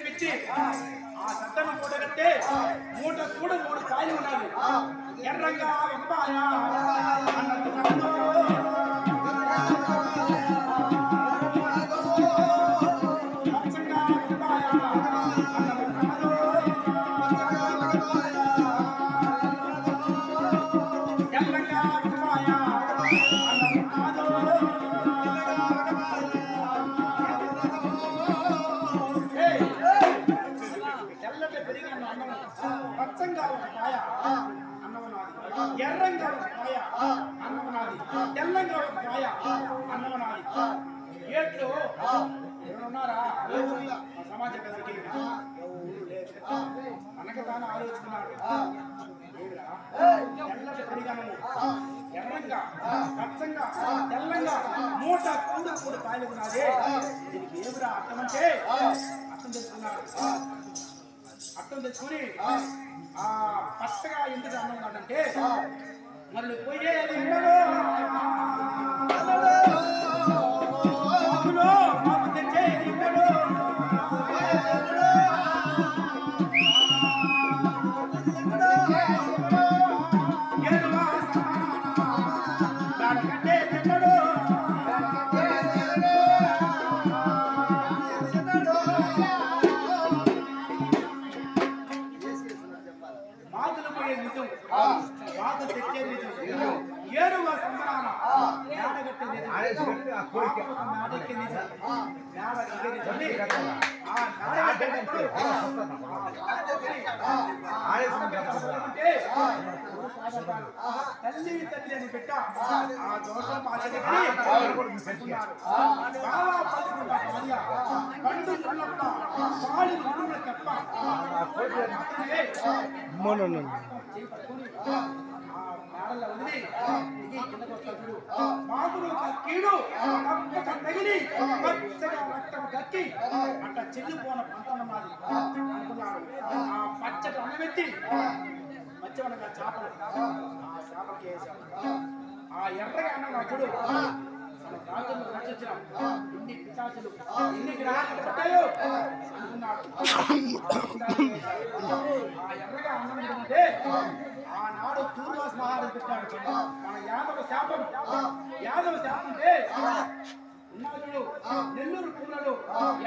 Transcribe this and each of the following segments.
పిచ్చి ఆ సత్తను కూడగట్టే మూట కూడా 3 కాయలు ఉన్నాయి ఎర్రంగా ఒక పాయ పచ్చంగా ఒక పాయ అన్నమనాది ఎర్రంగా ఒక పాయ అన్నమనాది తెల్లంగా ఒక పాయ అన్నమనాది ఏట్లో ఎవరున్నారా సమాజ పెద్దకి అనక తాను ఆలోచిస్తున్నాడు తెల్లటి పరిగణము ఎర్రంగా పచ్చంగా తెల్లంగా మూట కూడు కాయలు ఉన్నది దీనికి ఏమిరా అర్థం అంటే అర్థం తెచ్చుకున్నాడు అర్థం తెచ్చుకుని ఆ పచ్చగా ఎందుకు అన్నదంటే మరి పోయేది ఎండలో తెచ్చేది ఎండలో తల్లి తల్లి అని పెట్ట ఆ దోషం మాకులు కీడు తగిలి రక్తం కక్కి అట్ట చెల్లిపోన పంతమన్నది అనుకున్నాడు ఆ పచ్చటి అన్నమెత్తి మధ్యవనగా చేపలు ఆ చేపలకి వేశాడు ఆ ఎర్రగా అన్న అప్పుడు మన ప్రాంతంలో రచించిన ఎన్ని పిశాచులు ఎన్ని గ్రహాలు పట్టాయో అనుకున్నాడు ఆ ఎర్రగా అన్నం ఏంటంటే ఆనాడు పూర్వాస మహారాజు పెట్టాడు మన యాదవ శాపం అంటే ఉన్నాడు నెల్లూరు పూలలో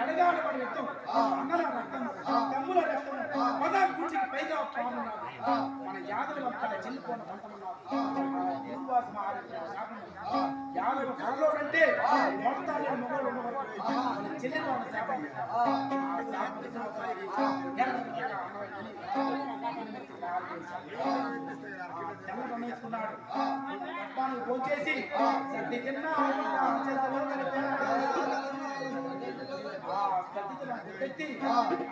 ఎడగాడ పడి రక్తం అన్నల రక్తం తమ్ముల రక్తం పదా కూర్చుని పైగా పాడున్నాడు మన యాదవులు అక్కడ చెల్లిపోయిన పంటమన్నారు పూర్వాస మహారాజు శాపం యాదవ కళలో అంటే మొత్తాన్ని మొగలు చెల్లిపోయిన శాపం తెల్లగొనేసుకున్నాడు అబ్బాన్ని భోంచేసి సర్ది తిన్నా పెట్టి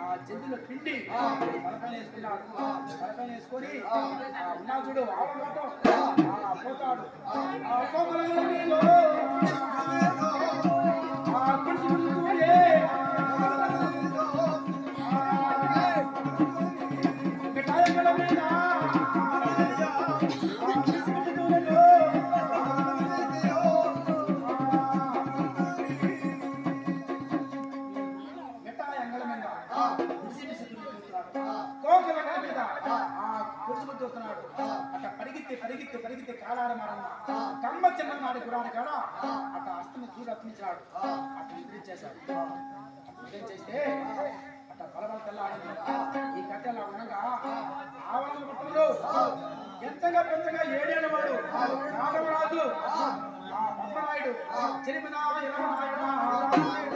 ఆ చెందులో పిండి తలపైన వేసుకున్నాడు తలపైన వేసుకొని ఉన్నా చూడు పోతాడు అట్లా పరిగెత్తి కాలాడమారన్న కమ్మ చిన్న నాడి గురాని కాడ అట్లా అస్తని చూసి అర్పించాడు అట్లా నిద్రించేశాడు నిద్ర చేస్తే అట్లా బలబల తెల్లాడింది ఈ కట్టెలా ఉండగా ఆవరణ పుట్టంలో ఎంతగా పెద్దగా 7 ఏళ్ళ వాడు రాఘవరాజు పద్మనాయుడు చెరిమినా 20 నాయుడు